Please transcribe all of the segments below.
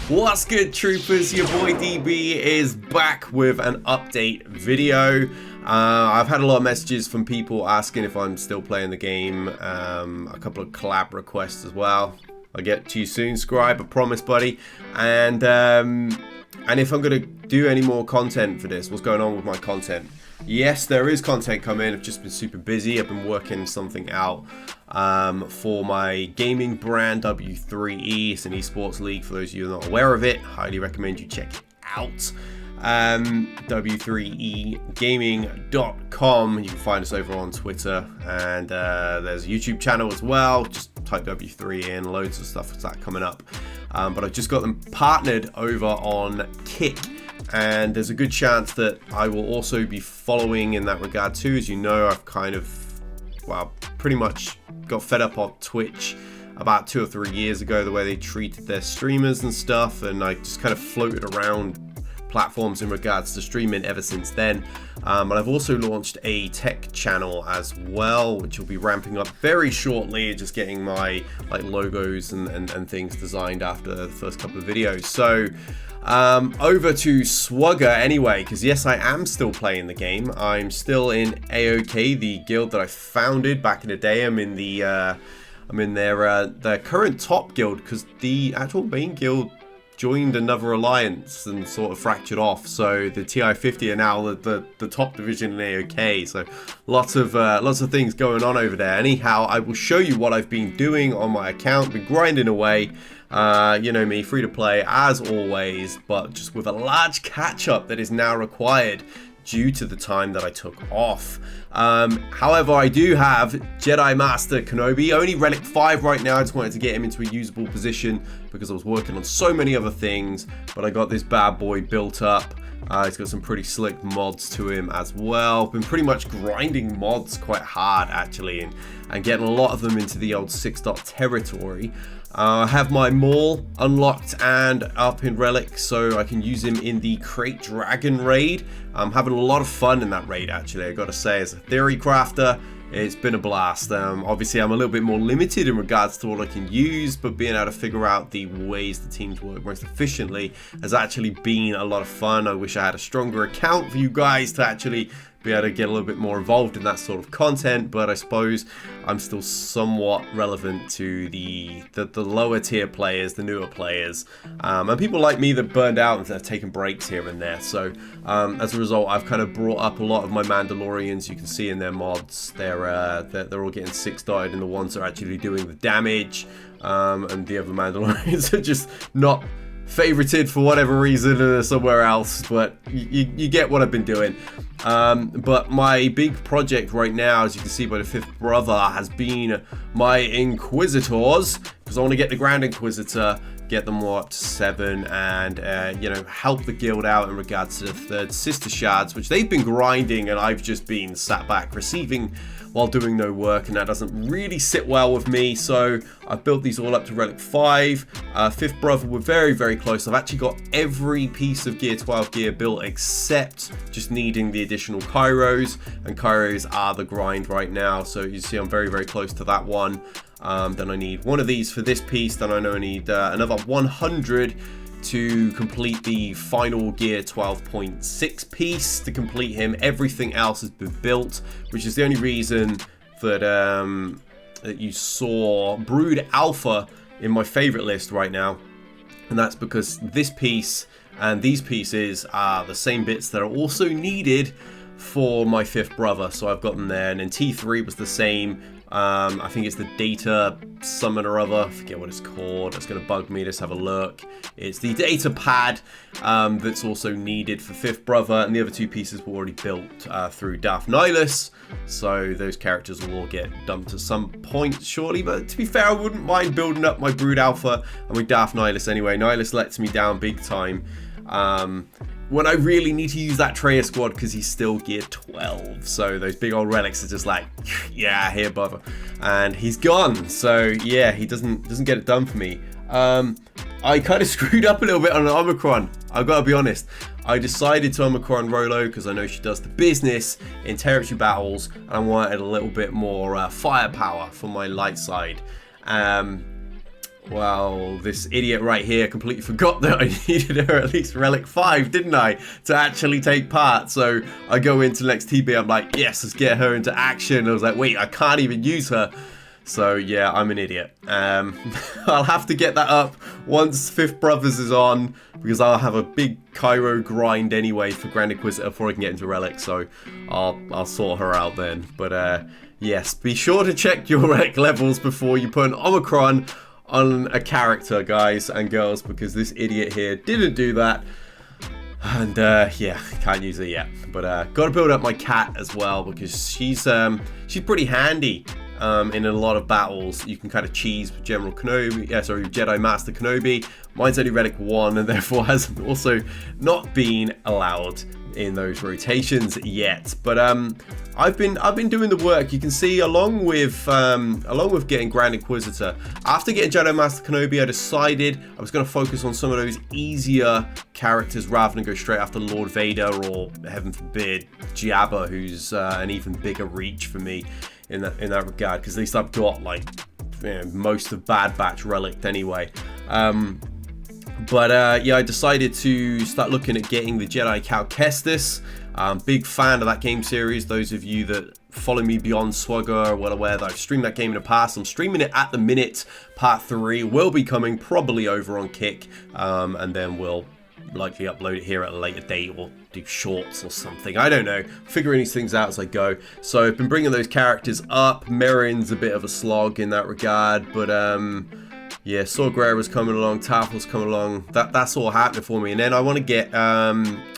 What's good, troopers? Your boy DB is back with an update video. I've had a lot of messages from people asking if I'm still playing the game, a couple of collab requests as well. I'll get to you soon, Scribe, I promise, buddy. And if I'm going to do any more content for this, what's going on with my content? Yes, there is content coming. I've just been super busy. I've been working something out for my gaming brand, W3E. It's an esports league. For those of you who are not aware of it, highly recommend you check it out. W3egaming.com. You can find us over on Twitter, and there's a YouTube channel as well. Just type W3 in, loads of stuff like that coming up. But I've just got them partnered over on Kick. And there's a good chance that I will also be following in that regard too. As you know, I've kind of, well, pretty much got fed up on Twitch about 2 or 3 years ago, the way they treated their streamers and stuff. And I just kind of floated around platforms in regards to streaming ever since then. And I've also launched a tech channel as well, which will be ramping up very shortly, just getting my logos and things designed after the first couple of videos. So over to SWGOH anyway, because yes, I am still playing the game. I'm still in AOK, the guild that I founded back in the day. I'm in their current top guild, because the actual main guild joined another alliance and sort of fractured off. So the TI-50 are now the top division in AOK. So lots of things going on over there. Anyhow, I will show you what I've been doing on my account. Been grinding away. You know me, free to play as always, but just with a large catch up that is now required due to the time that I took off. However, I do have Jedi Master Kenobi, only Relic 5 right now. I just wanted to get him into a usable position because I was working on so many other things, but I got this bad boy built up. He's got some pretty slick mods to him as well. Been pretty much grinding mods quite hard actually, and getting a lot of them into the old 6-dot territory. I have my Maul unlocked and up in Relic, so I can use him in the Crate Dragon raid. I'm having a lot of fun in that raid actually, I gotta say. As a theory crafter, it's been a blast. Obviously I'm a little bit more limited in regards to what I can use, but being able to figure out the ways the teams work most efficiently has actually been a lot of fun. I wish I had a stronger account for you guys to actually be able to get a little bit more involved in that sort of content, but I suppose I'm still somewhat relevant to the lower tier players, the newer players, and people like me that burned out and have taken breaks here and there. So as a result, I've kind of brought up a lot of my Mandalorians. You can see in their mods, they're all getting 6-dotted, and the ones that are actually doing the damage, and the other Mandalorians are just not favorited for whatever reason somewhere else, but you get what I've been doing. But my big project right now, as you can see by the 5th brother, has been my Inquisitors, because I want to get the Grand Inquisitor, get them up to 7, and you know, help the guild out in regards to the 3rd sister shards, which they've been grinding and I've just been sat back receiving while doing no work, and that doesn't really sit well with me. So I've built these all up to Relic 5. 5th brother, we're very, very close. I've actually got every piece of Gear 12 gear built except just needing the additional Kairos, and Kairos are the grind right now. So you see I'm very, very close to that one. Then I need one of these for this piece. Then I know I need another 100 to complete the final Gear 12.6 piece to complete him. Everything else has been built, which is the only reason that that you saw Brood Alpha in my favorite list right now, and that's because this piece and these pieces are the same bits that are also needed for my 5th brother. So I've got them there, and then T3 was the same. I think it's the data summon or other, I forget what it's called. It's going to bug me. Let's have a look. It's the data pad that's also needed for 5th brother, and the other 2 pieces were already built through Darth Nihilus, so those characters will all get dumped at some point shortly. But to be fair, I wouldn't mind building up my Brood Alpha and with Darth Nihilus anyway. Nihilus lets me down big time when I really need to use that Traya squad, because he's still Gear 12. So those big old relics are just like, yeah, here, brother. And he's gone. So yeah, he doesn't get it done for me. I kind of screwed up a little bit on an Omicron. I've got to be honest. I decided to Omicron Rolo because I know she does the business in territory battles, and I wanted a little bit more firepower for my light side. Well, this idiot right here completely forgot that I needed her at least Relic 5, didn't I? To actually take part. So I go into the next TB, I'm like, yes, let's get her into action. I was like, wait, I can't even use her. So yeah, I'm an idiot. I'll have to get that up once Fifth Brothers is on, because I'll have a big Cairo grind anyway for Grand Inquisitor before I can get into Relic. So I'll sort her out then. But yes, be sure to check your Relic levels before you put an Omicron on a character, guys and girls, because this idiot here didn't do that. And yeah, can't use her yet. But gotta build up my cat as well, because she's pretty handy. In a lot of battles, you can kind of cheese with General Kenobi, Jedi Master Kenobi. Mine's only Relic 1, and therefore has also not been allowed in those rotations yet. But I've been doing the work. You can see along with getting Grand Inquisitor. After getting Jedi Master Kenobi, I decided I was going to focus on some of those easier characters rather than go straight after Lord Vader or, heaven forbid, Jabba, who's an even bigger reach for me in that regard, because at least I've got like, you know, most of Bad Batch relicked anyway. But yeah, I decided to start looking at getting the Jedi Cal Kestis. Big fan of that game series. Those of you that follow me beyond SWGOH are well aware that I've streamed that game in the past. I'm streaming it at the minute. Part 3 will be coming probably over on Kick, and then we'll likely upload it here at a later date or do shorts or something. I don't know. Figuring these things out as I go. So I've been bringing those characters up. Merrin's a bit of a slog in that regard, but yeah, Saw Gerrera's coming along, Taffel's coming along. That's all happening for me. And then I want to get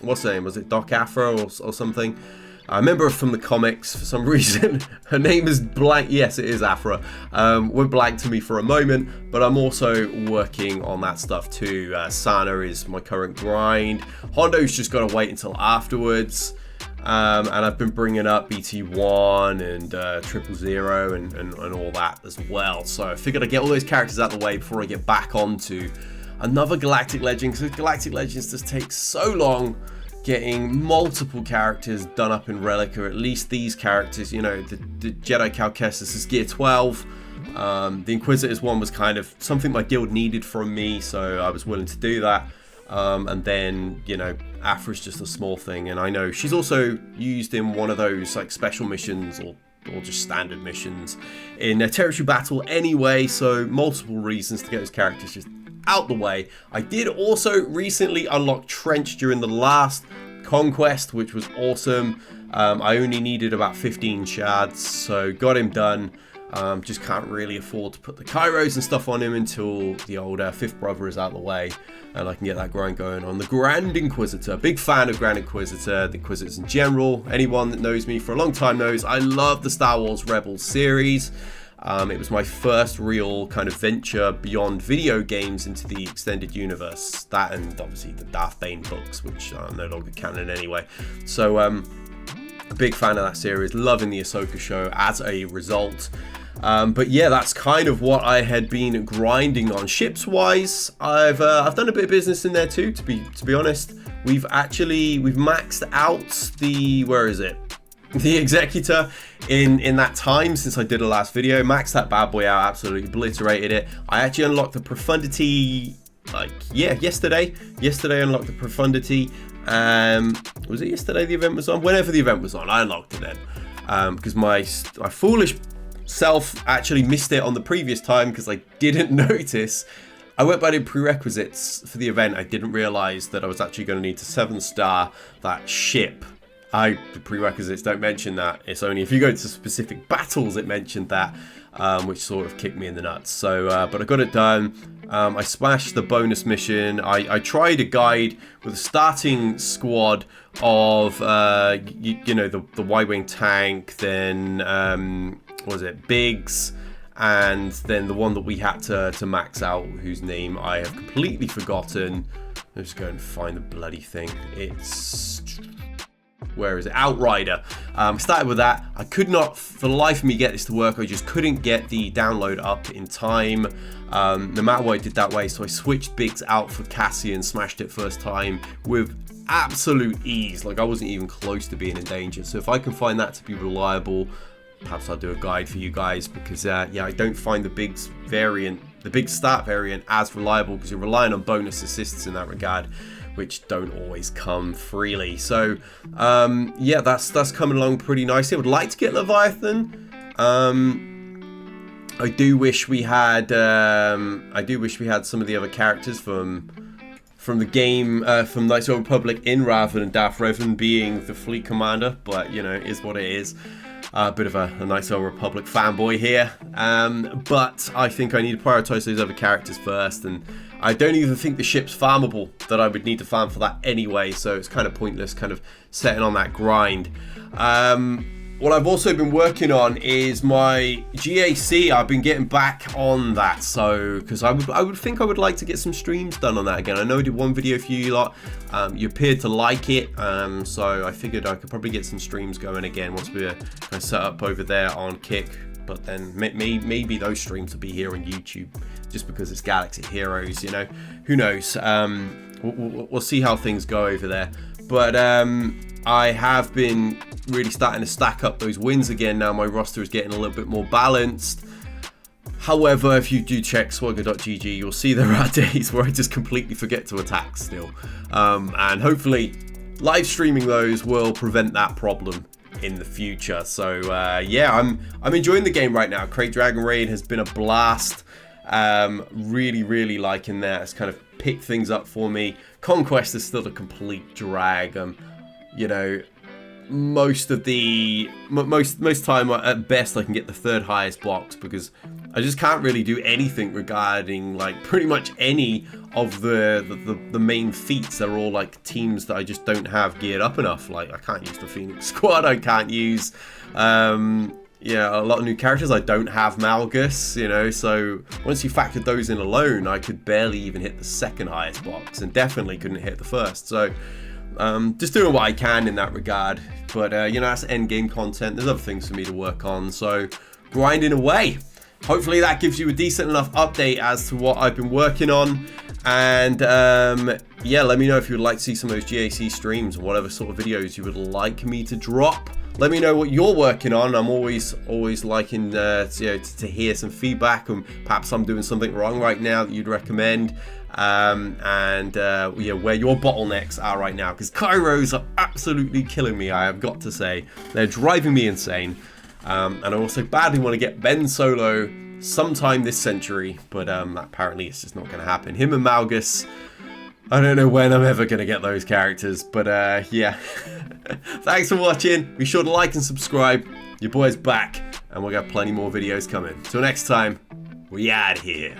what's her name? Was it Doc Afro or something? I remember her from the comics for some reason. Her name is blank. Yes, it is Afra. Went blank to me for a moment, but I'm also working on that stuff too. Sana is my current grind. Hondo's just got to wait until afterwards. And I've been bringing up BT1 and 000 and all that as well. So I figured I'd get all those characters out of the way before I get back onto another Galactic Legend, because Galactic Legends just takes so long getting multiple characters done up in Relic, or at least these characters. You know, the Jedi Cal Kestis is gear 12. The Inquisitors one was kind of something my guild needed from me, so I was willing to do that. And then, you know, Afra's just a small thing, and I know she's also used in one of those like special missions or just standard missions in a territory battle anyway, so multiple reasons to get those characters just out the way. I did also recently unlock Trench during the last conquest, which was awesome. I only needed about 15 shards, so got him done. Just can't really afford to put the Kairos and stuff on him until the older Fifth Brother is out of the way, and I can get that grind going on the Grand Inquisitor. Big fan of Grand Inquisitor, the Inquisitors in general. Anyone that knows me for a long time knows I love the Star Wars Rebels series. It was my first real kind of venture beyond video games into the extended universe. That and obviously the Darth Bane books, which are no longer canon anyway. So a big fan of that series, loving the Ahsoka show as a result. But yeah, that's kind of what I had been grinding on. Ships wise, I've done a bit of business in there too, to be honest. We've maxed out the, where is it? The Executor in that time since I did a last video. Maxed that bad boy out, absolutely obliterated it. I actually unlocked the Profundity, like, yeah, yesterday. Yesterday I unlocked the Profundity. Was it yesterday the event was on? Whenever the event was on, I unlocked it then. Because my foolish self actually missed it on the previous time because I didn't notice. I went by the prerequisites for the event. I didn't realize that I was actually going to need to 7-star that ship. The prerequisites don't mention that. It's only if you go to specific battles it mentioned that, which sort of kicked me in the nuts. So, but I got it done. I smashed the bonus mission. I tried a guide with a starting squad of, you know, the Y-Wing tank, then, what was it, Biggs, and then the one that we had to max out, whose name I have completely forgotten. Let's go and find the bloody thing. It's... where is it? Outrider. Started with that. I could not for the life of me get this to work. I just couldn't get the download up in time. No matter what I did that way, so I switched Biggs out for Cassian, smashed it first time with absolute ease. Like I wasn't even close to being in danger. So if I can find that to be reliable, perhaps I'll do a guide for you guys, because yeah, I don't find the Biggs variant the big stat variant as reliable, because you're relying on bonus assists in that regard, which don't always come freely. So yeah, that's coming along pretty nicely. I would like to get Leviathan. I do wish we had some of the other characters from the game, from Knights of the Old Republic in rather than Darth Revan being the fleet commander, but you know, it is what it is. A bit of a Knights of the Old Republic fanboy here, but I think I need to prioritize those other characters first, and I don't even think the ship's farmable that I would need to farm for that anyway, so it's kind of pointless kind of setting on that grind. What I've also been working on is my GAC. I've been getting back on that, so because I would think I would like to get some streams done on that again. I know I did one video for you lot. You appeared to like it, so I figured I could probably get some streams going again once we're kind of set up over there on Kick. But then maybe those streams will be here on YouTube, just because it's Galaxy Heroes, you know. Who knows? We'll see how things go over there. But I have been really starting to stack up those wins again. Now my roster is getting a little bit more balanced. However, if you do check SWGOH.gg, you'll see there are days where I just completely forget to attack still. And hopefully live streaming those will prevent that problem in the future. So yeah, I'm enjoying the game right now. Crate Dragon Raid has been a blast. Really liking that. It's kind of picked things up for me. Conquest is still a complete drag. You know, most time at best I can get the 3rd highest box, because I just can't really do anything regarding like pretty much any of the main feats. They're all like teams that I just don't have geared up enough. Like I can't use the Phoenix Squad, I can't use yeah, a lot of new characters. I don't have Malgus, you know, so once you factored those in alone, I could barely even hit the 2nd highest box, and definitely couldn't hit the 1st. So just doing what I can in that regard. But you know, that's end game content. There's other things for me to work on, so grinding away. Hopefully that gives you a decent enough update as to what I've been working on. And yeah, let me know if you would like to see some of those GAC streams, or whatever sort of videos you would like me to drop. Let me know what you're working on. I'm always liking to hear some feedback, and perhaps I'm doing something wrong right now that you'd recommend. And yeah, where your bottlenecks are right now, because Kairos are absolutely killing me, I have got to say. They're driving me insane. And I also badly want to get Ben solo sometime this century, but apparently it's just not going to happen. Him and Malgus, I don't know when I'm ever going to get those characters, but yeah. Thanks for watching. Be sure to like and subscribe. Your boy's back, and we'll get plenty more videos coming. Till next time, we out here.